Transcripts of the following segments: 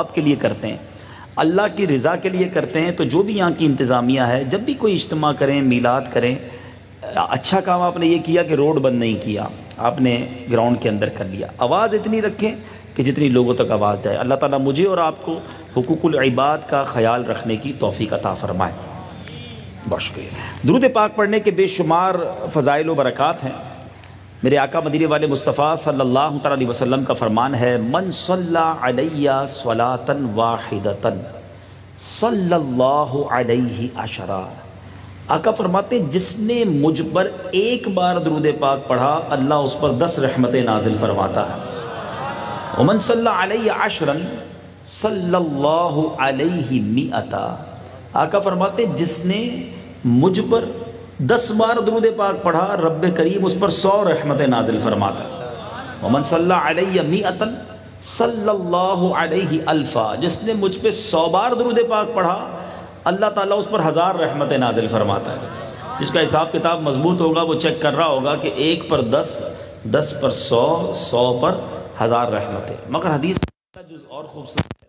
آپ کے لیے کرتے ہیں، اللہ کی رضا کے لیے کرتے ہیں، تو جو بھی یہاں کی انتظامیہ ہے جب بھی کوئی اجتماع کریں، میلاد کریں، اچھا کام آپ نے یہ کیا کہ روڈ بند نہیں کیا، آپ نے گراؤنڈ کے اندر کر لیا، آواز اتنی رکھیں کہ جتنی لوگوں تک آواز جائے۔ اللہ تعالیٰ مجھے اور آپ کو حقوق العباد کا خیال رکھنے کی توفیق عطا فرمائے۔ بہت شکریہ۔ درود پاک پڑھنے کے بے شمار فضائل و برکات ہیں۔ میرے آقا مدینے والے مصطفیٰ صلی اللہ تعالیٰ علیہ وسلم کا فرمان ہے، من صلی علیہ صلاۃ واحدۃ صلی اللہ علیہ عشرہ۔ آقا فرماتے ہیں جس نے مجھ پر ایک بار درود پاک پڑھا اللہ اس پر 10 رحمتیں نازل فرماتا ہے۔ ومن صلی علیہ عشرا صلی اللہ علیہ مئۃ۔ آقا فرماتے ہیں جس نے مجھ پر 10 بار درود پاک پڑھا رب کریم اس پر 100 رحمتیں نازل فرماتا ہے۔ ومن صلی علیہ مئۃ صلی اللہ علیہ الفا۔ جس نے مجھ پہ 100 بار درود پاک پڑھا اللہ تعالیٰ اس پر 1000 رحمتیں نازل فرماتا ہے۔ جس کا حساب کتاب مضبوط ہوگا وہ چیک کر رہا ہوگا کہ 1 پر 10، 10 پر 100، 100 پر 1000 رحمتیں۔ مگر حدیث کا جز اور خوبصورت ہے،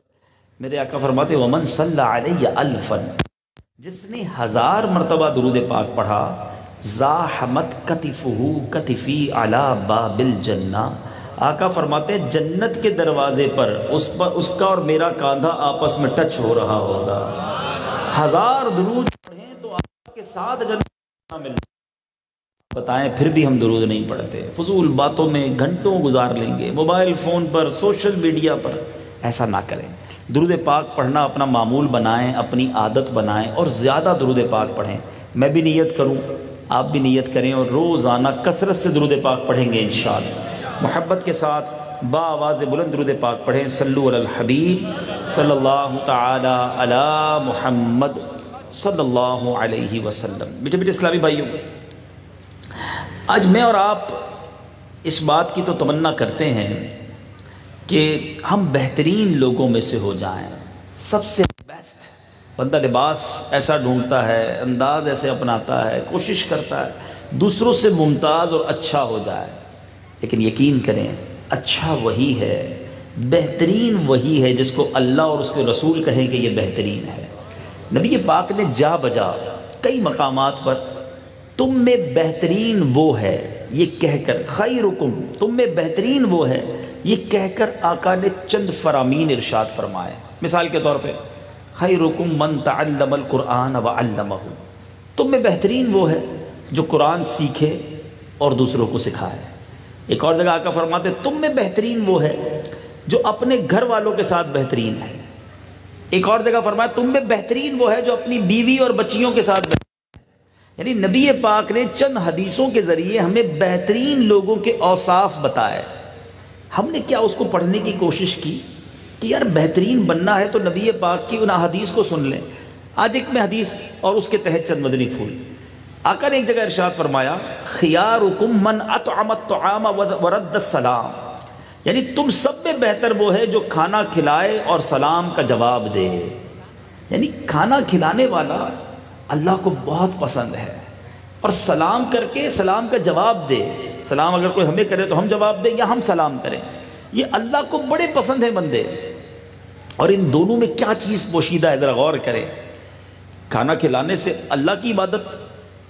میرے آقا فرماتے ومن صلی علیہ الفا، جس نے 1000 مرتبہ درود پاک پڑھا زاحمت کتفہ کتفی علی باب الجنہ۔ آقا فرماتے ہیں جنت کے دروازے پر اس کا اور میرا کاندھا آپس میں ٹچ ہو رہا ہوگا۔ 1000 درود پڑھیں تو آپ کے ساتھ جنت مل۔ بتائیں پھر بھی ہم درود نہیں پڑھتے، فضول باتوں میں گھنٹوں گزار لیں گے، موبائل فون پر، سوشل میڈیا پر۔ ایسا نہ کریں، درود پاک پڑھنا اپنا معمول بنائیں، اپنی عادت بنائیں اور زیادہ درود پاک پڑھیں۔ میں بھی نیت کروں، آپ بھی نیت کریں اور روزانہ کثرت سے درود پاک پڑھیں گے انشاءاللہ۔ محبت کے ساتھ با آواز بلند درود پاک پڑھیں۔ صلو علی الحبیب صلی اللہ تعالی علی محمد صلی اللہ علیہ وسلم۔ میٹھے میٹھے اسلامی بھائیوں، آج میں اور آپ اس بات کی تو تمنا کرتے ہیں کہ ہم بہترین لوگوں میں سے ہو جائیں، سب سے بیسٹ۔ بندہ لباس ایسا ڈھونڈتا ہے، انداز ایسے اپناتا ہے، کوشش کرتا ہے دوسروں سے ممتاز اور اچھا ہو جائے، لیکن یقین کریں اچھا وہی ہے، بہترین وہی ہے جس کو اللہ اور اس کے رسول کہیں کہ یہ بہترین ہے۔ نبی پاک نے جا بجا کئی مقامات پر تم میں بہترین وہ ہے یہ کہہ کر، خیرکم تم میں بہترین وہ ہے یہ کہہ کر آقا نے چند فرامین ارشاد فرمائے۔ مثال کے طور پہ خیرکم من تعلم القرآن وعلمہ، تم میں بہترین وہ ہے جو قرآن سیکھے اور دوسروں کو سکھائے۔ ایک اور جگہ آقا فرماتے تم میں بہترین وہ ہے جو اپنے گھر والوں کے ساتھ بہترین ہے۔ ایک اور جگہ فرمایا تم میں بہترین وہ ہے جو اپنی بیوی اور بچیوں کے ساتھ بہترین ہے۔ یعنی نبی پاک نے چند حدیثوں کے ذریعے ہمیں بہترین لوگوں کے اوصاف بتائے۔ ہم نے کیا اس کو پڑھنے کی کوشش کی کہ یار بہترین بننا ہے تو نبی پاک کی ان حدیث کو سن لیں۔ آج ایک میں حدیث اور اس کے تحت چند مدنی پھول۔ آقا نے ایک جگہ ارشاد فرمایا خیارکم من اطعم الطعام ورد السلام، یعنی تم سب میں بہتر وہ ہے جو کھانا کھلائے اور سلام کا جواب دے۔ یعنی کھانا کھلانے والا اللہ کو بہت پسند ہے، اور سلام کر کے سلام کا جواب دے۔ سلام اگر کوئی ہمیں کرے تو ہم جواب دیں یا ہم سلام کریں، یہ اللہ کو بڑے پسند ہیں بندے۔ اور ان دونوں میں کیا چیز پوشیدہ ہے ذرا غور کریں۔ کھانا کھلانے سے اللہ کی عبادت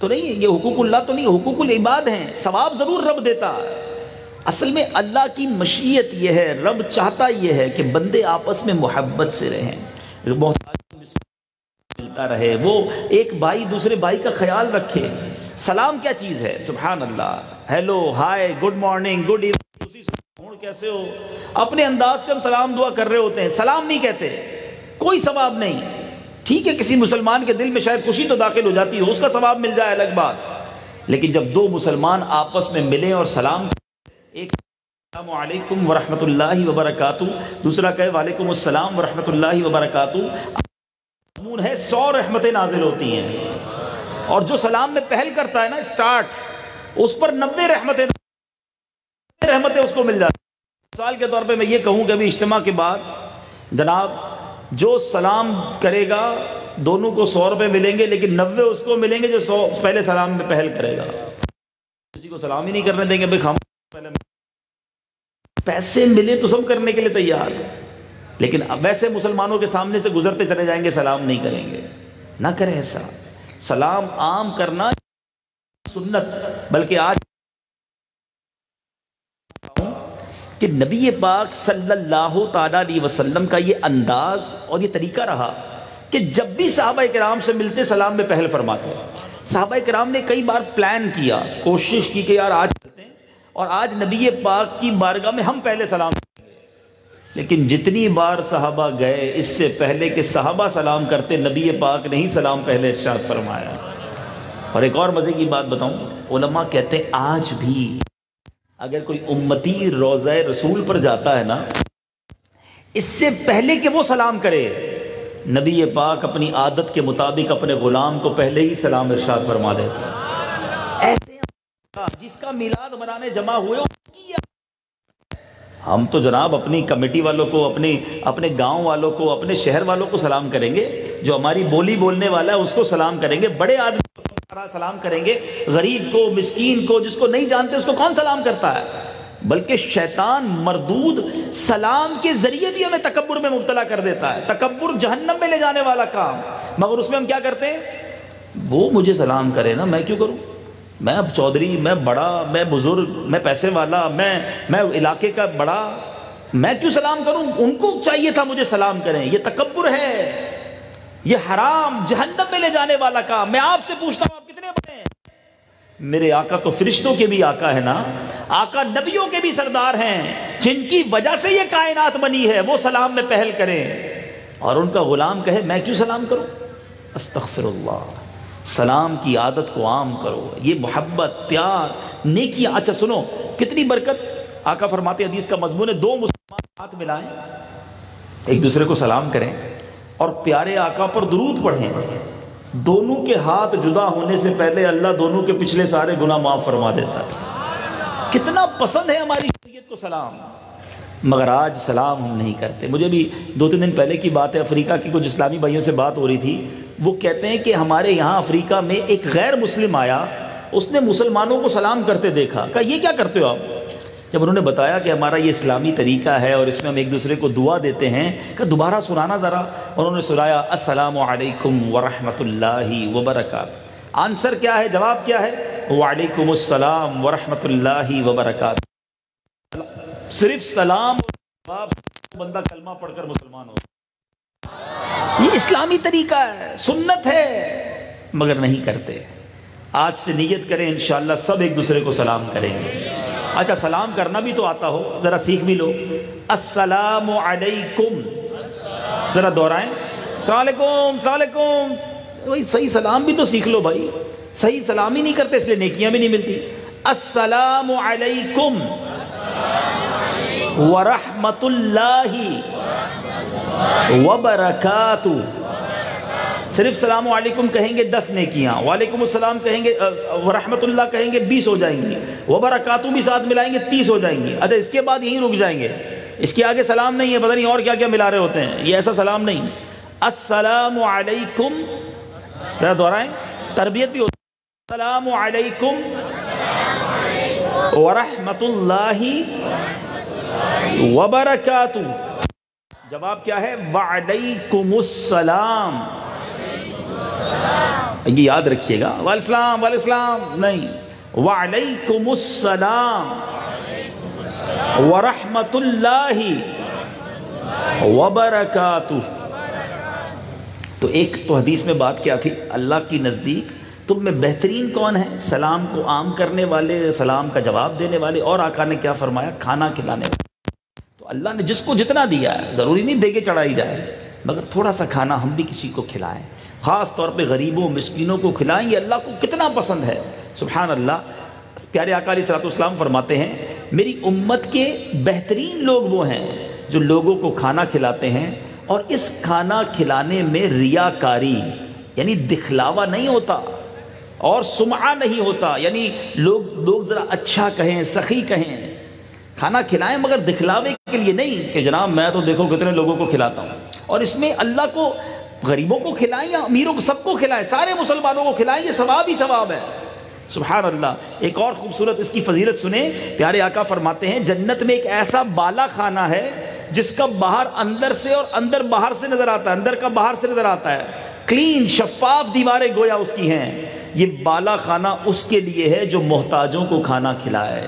تو نہیں ہے، یہ حقوق اللہ تو نہیں، حقوق العباد ہیں، ثواب ضرور رب دیتا ہے۔ اصل میں اللہ کی مشیت یہ ہے، رب چاہتا یہ ہے کہ بندے آپس میں محبت سے رہیں، ملتا رہے، وہ ایک بھائی دوسرے بھائی کا خیال رکھے۔ سلام کیا چیز ہے، سبحان اللہ، ہیلو، ہائے، گڈ مارننگ، گڈ ایوننگ، کیسے ہو، اپنے انداز سے ہم سلام دعا کر رہے ہوتے ہیں، سلام نہیں کہتے، کوئی ثواب نہیں۔ ٹھیک ہے کسی مسلمان کے دل میں شاید خوشی تو داخل ہو جاتی ہے، اس کا ثواب مل جائے الگ بات، لیکن جب دو مسلمان آپس میں ملیں اور سلام، ایک السلام علیکم ورحمۃ اللہ وبرکاتہ، دوسرا کہے وعلیکم السلام ورحمۃ اللہ وبرکاتہ، مضمون ہے 100 رحمتیں نازل ہوتی ہیں۔ اور جو سلام میں پہل کرتا ہے نا اسٹارٹ، اس پر 90 رحمتیں اس کو مل جاتی ہیں۔ مثال کے طور پہ میں یہ کہوں کہ ابھی اجتماع کے بعد جناب جو سلام کرے گا دونوں کو 100 روپے ملیں گے، لیکن 90 اس کو ملیں گے جو 100 پہلے سلام میں پہل کرے گا۔ کسی کو سلام ہی نہیں کرنے دیں گے، بھائی پہلے پیسے ملے تو سب کرنے کے لیے تیار، لیکن ویسے مسلمانوں کے سامنے سے گزرتے چلے جائیں گے، سلام نہیں کریں گے. نہ کریں ایسا. سلام عام کرنا سنت. بلکہ آج کہ نبی پاک صلی اللہ تعالیٰ علیہ وسلم کا یہ انداز اور یہ طریقہ رہا کہ جب بھی صحابہ کرام سے ملتے سلام میں پہل فرماتے. صحابہ کرام نے کئی بار پلان کیا، کوشش کی کہ یار آج چلتے ہیں اور آج نبی پاک کی بارگاہ میں ہم پہلے سلام کریں گے. لیکن جتنی بار صحابہ گئے اس سے پہلے کہ صحابہ سلام کرتے، نبی پاک نے ہی سلام پہلے ارشاد فرمایا. اور ایک اور مزے کی بات بتاؤں، علماء کہتے ہیں آج بھی اگر کوئی امتی روضہ رسول پر جاتا ہے نا، اس سے پہلے کہ وہ سلام کرے، نبی پاک اپنی عادت کے مطابق اپنے غلام کو پہلے ہی سلام ارشاد فرما دیتا. ایسے جس کا میلاد منانے جمع ہوئے ہم تو جناب اپنی کمیٹی والوں کو، اپنے گاؤں والوں کو، اپنے شہر والوں کو سلام کریں گے. جو ہماری بولی بولنے والا ہے اس کو سلام کریں گے. بڑے آدمی کو سلام کریں گے. غریب کو، مسکین کو، جس کو نہیں جانتے اس کو کون سلام کرتا ہے؟ بلکہ شیطان مردود سلام کے ذریعے بھی ہمیں تکبر میں مبتلا کر دیتا ہے. تکبر جہنم میں لے جانے والا کام. مگر اس میں ہم کیا کرتے ہیں؟ وہ مجھے سلام کرے نا، میں کیوں کروں؟ میں اب چودھری، میں بڑا، میں بزرگ، میں پیسے والا، میں علاقے کا بڑا، میں کیوں سلام کروں؟ ان کو چاہیے تھا مجھے سلام کریں. یہ تکبر ہے، یہ حرام، جہنم میں لے جانے والا کام. میں آپ سے پوچھتا ہوں آپ کتنے بڑے ہیں؟ میرے آقا تو فرشتوں کے بھی آقا ہے نا، آقا نبیوں کے بھی سردار ہیں، جن کی وجہ سے یہ کائنات بنی ہے. وہ سلام میں پہل کریں اور ان کا غلام کہے میں کیوں سلام کروں؟ استغفر اللہ. سلام کی عادت کو عام کرو. یہ محبت، پیار، نیکی. اچھا سنو کتنی برکت. آقا فرماتے حدیث کا مضمون ہے، دو مسلمان ہاتھ ملائیں، ایک دوسرے کو سلام کریں اور پیارے آقا پر درود پڑھیں. دونوں کے ہاتھ جدا ہونے سے پہلے اللہ دونوں کے پچھلے سارے گناہ معاف فرما دیتا ہے. کتنا پسند ہے ہماری شریعت کو سلام. مگر آج سلام ہم نہیں کرتے. مجھے بھی 2-3 دن پہلے کی بات ہے، افریقہ کی کچھ اسلامی بھائیوں سے بات ہو رہی تھی. وہ کہتے ہیں کہ ہمارے یہاں افریقہ میں ایک غیر مسلم آیا، اس نے مسلمانوں کو سلام کرتے دیکھا. کہا یہ کیا کرتے ہو آپ؟ جب انہوں نے بتایا کہ ہمارا یہ اسلامی طریقہ ہے اور اس میں ہم ایک دوسرے کو دعا دیتے ہیں، کہ دوبارہ سنانا ذرا. انہوں نے سنایا السلام علیکم ورحمۃ اللہ وبرکاتہ. آنسر کیا ہے؟ جواب کیا ہے؟ وعلیکم السلام ورحمۃ اللہ وبرکاتہ. صرف سلام اور جواب، بندہ کلمہ پڑھ کر مسلمان ہو. یہ اسلامی طریقہ ہے، سنت ہے، مگر نہیں کرتے. آج سے نیت کریں انشاءاللہ سب ایک دوسرے کو سلام کریں گے. اچھا سلام کرنا بھی تو آتا ہو، ذرا سیکھ بھی لو. السلام علیکم، ذرا دہرائیں. السلام علیکم، السلام علیکم. وہی صحیح سلام بھی تو سیکھ لو بھائی. صحیح سلام ہی نہیں کرتے اس لیے نیکیاں بھی نہیں ملتی. السلام علیکم ورحمۃ اللہ وبرکاتہ. صرف السلام علیکم کہیں گے 10 نیکیاں، وعلیکم السلام کہیں گے، ورحمۃ اللہ کہیں گے 20 ہو جائیں گی، وبرکاتہ بھی ساتھ ملائیں گے 30 ہو جائیں گی. اچھا اس کے بعد یہیں رک جائیں گے، اس کے آگے سلام نہیں ہے، پتہ نہیں اور کیا کیا ملا رہے ہوتے ہیں. یہ ایسا سلام نہیں. السلام علیکم، ذرا دہرائیں، تربیت بھی ہوتی ہے. السلام علیکم ورحمۃ اللہ وبرکاتہ. جواب کیا ہے؟ وعلیکم السلام. یہ یاد رکھیے گا، وعلیکم السلام، وعلیکم السلام نہیں، وعلیکم السلام ورحمۃ اللہ وبرکاتہ. تو ایک تو حدیث میں بات کیا تھی؟ اللہ کی نزدیک تم میں بہترین کون ہے؟ سلام کو عام کرنے والے، سلام کا جواب دینے والے. اور آقا نے کیا فرمایا؟ کھانا کھلانے والے. تو اللہ نے جس کو جتنا دیا ہے، ضروری نہیں دے کے چڑھائی جائے، مگر تھوڑا سا کھانا ہم بھی کسی کو کھلائیں، خاص طور پہ غریبوں مسکینوں کو کھلائیں. یہ اللہ کو کتنا پسند ہے. سبحان اللہ. پیارے آقا علیہ الصلوۃ والسلام فرماتے ہیں میری امت کے بہترین لوگ وہ ہیں جو لوگوں کو کھانا کھلاتے ہیں اور اس کھانا کھلانے میں ریاکاری یعنی دکھلاوا نہیں ہوتا اور سمعہ نہیں ہوتا. یعنی لوگ ذرا اچھا کہیں، سخی کہیں. کھانا کھلائیں مگر دکھلاوے کے لیے نہیں کہ جناب میں تو دیکھو کتنے لوگوں کو کھلاتا ہوں. اور اس میں اللہ کو، غریبوں کو کھلائیں یا امیروں کو، سب کو کھلائیں، سارے مسلمانوں کو کھلائیں. یہ ثواب ہی ثواب ہے. سبحان اللہ. ایک اور خوبصورت اس کی فضیلت سنیں. پیارے آقا فرماتے ہیں جنت میں ایک ایسا بالا خانہ ہے جس کا باہر اندر سے اور اندر باہر سے نظر آتا ہے، اندر کا باہر سے نظر آتا ہے، کلین شفاف دیواریں گویا اس کی ہیں، یہ بالا خانہ اس کے لیے ہے جو محتاجوں کو کھانا کھلائے۔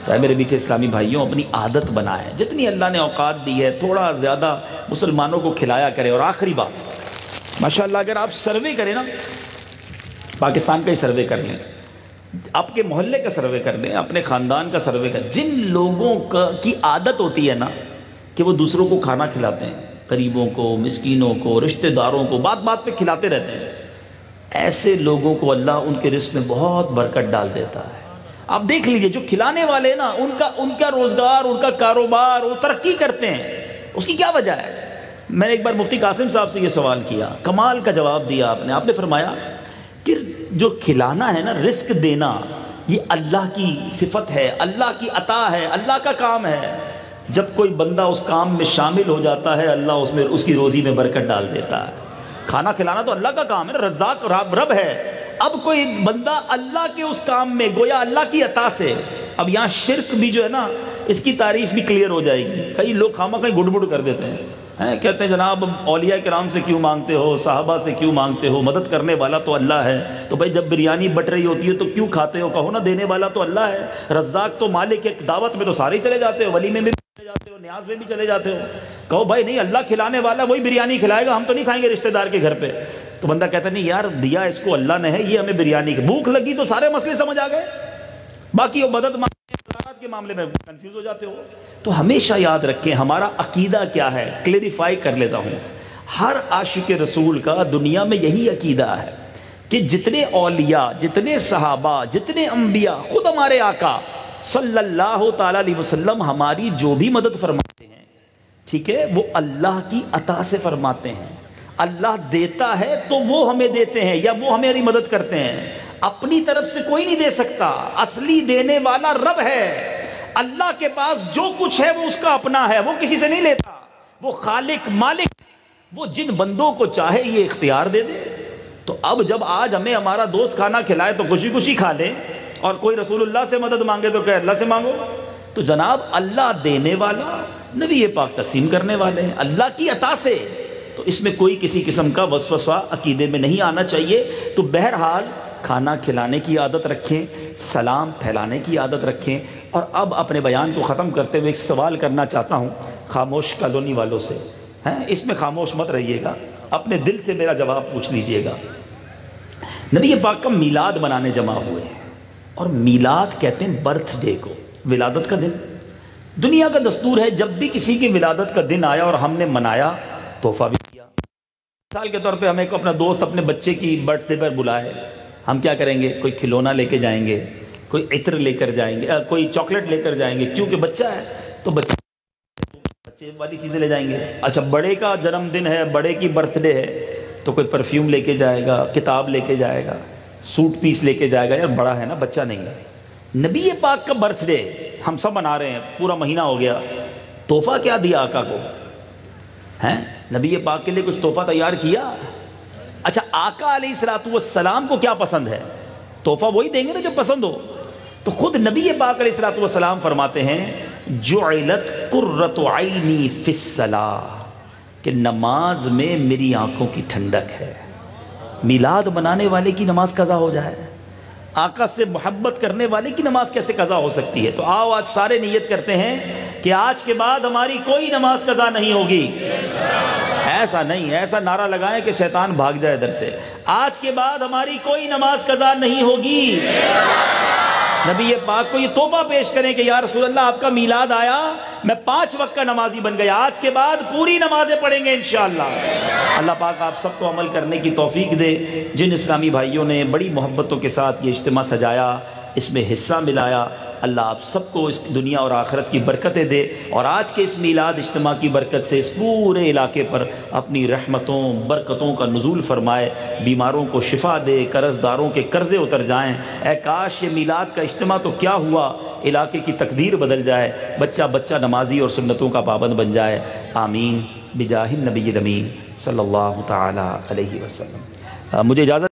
تو اے میرے میٹھے اسلامی بھائیوں، اپنی عادت بنائیں، جتنی اللہ نے اوقات دی ہے تھوڑا زیادہ مسلمانوں کو کھلایا کرے۔ اور آخری بات، ماشاءاللہ اگر آپ سروے کریں نا، پاکستان کا ہی سروے کر لیں، آپ کے محلے کا سروے کر لیں، اپنے خاندان کا سروے کر، جن لوگوں کی عادت ہوتی ہے نا کہ وہ دوسروں کو کھانا کھلاتے ہیں، غریبوں کو، مسکینوں کو، رشتہ داروں کو، بات بات پہ کھلاتے رہتے ہیں، ایسے لوگوں کو اللہ ان کے رزق میں بہت برکت ڈال دیتا ہے۔ آپ دیکھ لیجئے جو کھلانے والے نا، ان کا روزگار، ان کا کاروبار، وہ ترقی کرتے ہیں۔ اس کی کیا وجہ ہے؟ میں نے ایک بار مفتی قاسم صاحب سے یہ سوال کیا، کمال کا جواب دیا آپ نے فرمایا کہ جو کھلانا ہے نا، رزق دینا، یہ اللہ کی صفت ہے، اللہ کی عطا ہے، اللہ کا کام ہے۔ جب کوئی بندہ اس کام میں شامل ہو جاتا ہے، اللہ اس کی روزی میں برکت ڈال دیتا ہے۔ کھانا کھلانا تو اللہ کا کام ہے نا، رزاق رب ہے۔ اب کوئی بندہ اللہ کے اس کام میں گویا اللہ کی عطا سے، اب یہاں شرک بھی جو ہے نا، اس کی تعریف بھی کلیئر ہو جائے گی۔ کئی لوگ خامہ کہیں گڑ کر دیتے ہیں، کہتے ہیں جناب اولیاء کرام سے کیوں مانگتے ہو، صحابہ سے کیوں مانگتے ہو، مدد کرنے والا تو اللہ ہے۔ تو بھائی جب بریانی بٹ رہی ہوتی ہے تو کیوں کھاتے ہو؟ کہو نا دینے والا تو اللہ ہے، رزاق تو مالک ہے۔ دعوت میں تو سارے ہی چلے جاتے ہو، ولیمے میں بھی چلے جاتے ہو، نیاز میں بھی چلے جاتے ہو، کہو بھائی نہیں، اللہ کھلانے والا وہی بریانی کھلائے گا، ہم تو نہیں کھائیں گے رشتہ دار کے گھر پہ۔ تو بندہ کہتا نہیں یار، دیا اس کو اللہ نے ہے، یہ ہمیں بریانی کی بھوک لگی تو سارے مسئلے سمجھ آ گئے، باقی وہ مدد کے معاملے میں کنفیوز ہو جاتے ہو۔ تو ہمیشہ یاد رکھیں ہمارا عقیدہ کیا ہے، کلیریفائی کر لیتا ہوں۔ ہر عاشق رسول کا دنیا میں یہی عقیدہ ہے کہ جتنے اولیاء، جتنے صحابہ، جتنے انبیاء، خود ہمارے آقا صلی اللہ تعالی علیہ وسلم ہماری جو بھی مدد فرماتے ہیں، ٹھیک ہے، وہ اللہ کی عطا سے فرماتے ہیں۔ اللہ دیتا ہے تو وہ ہمیں دیتے ہیں یا وہ ہماری مدد کرتے ہیں، اپنی طرف سے کوئی نہیں دے سکتا۔ اصلی دینے والا رب ہے۔ اللہ کے پاس جو کچھ ہے وہ اس کا اپنا ہے، وہ کسی سے نہیں لیتا۔ وہ خالق مالک، وہ جن بندوں کو چاہے یہ اختیار دے دے۔ تو اب جب آج ہمیں ہمارا دوست کھانا کھلائے تو خوشی خوشی کھا لیں، اور کوئی رسول اللہ سے مدد مانگے تو کہ اللہ سے مانگو۔ تو جناب اللہ دینے والا، نبی پاک تقسیم کرنے والے ہیں اللہ کی عطا سے۔ تو اس میں کوئی کسی قسم کا وسوسہ عقیدے میں نہیں آنا چاہیے۔ تو بہرحال کھانا کھلانے کی عادت رکھیں، سلام پھیلانے کی عادت رکھیں۔ اور اب اپنے بیان کو ختم کرتے ہوئے ایک سوال کرنا چاہتا ہوں خاموش کالونی والوں سے، اس میں خاموش مت رہیے گا، اپنے دل سے میرا جواب پوچھ لیجئے گا۔ نبی پاک کا میلاد منانے جمع ہوئے ہیں، اور میلاد کہتے ہیں برتھ ڈے کو، ولادت کا دن۔ دنیا کا دستور ہے جب بھی کسی کی ولادت کا دن آیا اور ہم نے منایا، تحفہ بھی کیا۔ مثال کے طور پہ ہمیں اپنا دوست اپنے بچے کی برتھ ڈے پر بلائے، ہم کیا کریں گے؟ کوئی کھلونا لے کے جائیں گے، کوئی عطر لے کر جائیں گے، کوئی چاکلیٹ لے کر جائیں گے، کیونکہ بچہ ہے تو بچے والی چیزیں لے جائیں گے۔ اچھا بڑے کا جنم دن ہے، بڑے کی برتھ ڈے ہے، تو کوئی پرفیوم لے کے جائے گا، کتاب لے کے جائے گا، سوٹ پیس لے کے جائے گا، یار بڑا ہے نا، بچہ نہیں ہے۔ نبی پاک کا برتھ ڈے ہم سب منا رہے ہیں، پورا مہینہ ہو گیا، تحفہ کیا دیا آقا کو؟ نبی پاک کے لیے کچھ تحفہ تیار کیا؟ اچھا آقا علیہ الصلوۃ والسلام کو کیا پسند ہے؟ تحفہ وہی دیں گے نا جو پسند ہو۔ تو خود نبی پاک علیہ الصلوۃ والسلام فرماتے ہیں جعلت قرۃ عینی فی الصلاۃ، کہ نماز میں میری آنکھوں کی ٹھنڈک ہے۔ میلاد منانے والے کی نماز قضا ہو جائے، آقا سے محبت کرنے والے کی نماز کیسے قضا ہو سکتی ہے؟ تو آؤ آج سارے نیت کرتے ہیں کہ آج کے بعد ہماری کوئی نماز قضا نہیں ہوگی۔ ایسا نہیں، ایسا نعرہ لگائیں کہ شیطان بھاگ جائے ادھر سے۔ آج کے بعد ہماری کوئی نماز قضا نہیں ہوگی۔ نبی پاک کو یہ تحفہ پیش کریں کہ یا رسول اللہ آپ کا میلاد آیا، میں 5 وقت کا نمازی بن گیا، آج کے بعد پوری نمازیں پڑھیں گے انشاءاللہ۔ اللہ پاک آپ سب کو عمل کرنے کی توفیق دے۔ جن اسلامی بھائیوں نے بڑی محبتوں کے ساتھ یہ اجتماع سجایا، اس میں حصہ ملایا، اللہ آپ سب کو اس دنیا اور آخرت کی برکتیں دے، اور آج کے اس میلاد اجتماع کی برکت سے اس پورے علاقے پر اپنی رحمتوں برکتوں کا نزول فرمائے، بیماروں کو شفا دے، قرض داروں کے قرضے اتر جائیں۔ اے کاش یہ میلاد کا اجتماع تو کیا ہوا، علاقے کی تقدیر بدل جائے، بچہ بچہ نمازی اور سنتوں کا پابند بن جائے۔ آمین بجاہ النبی الامین صلی اللہ تعالی علیہ وسلم۔ مجھے اجازت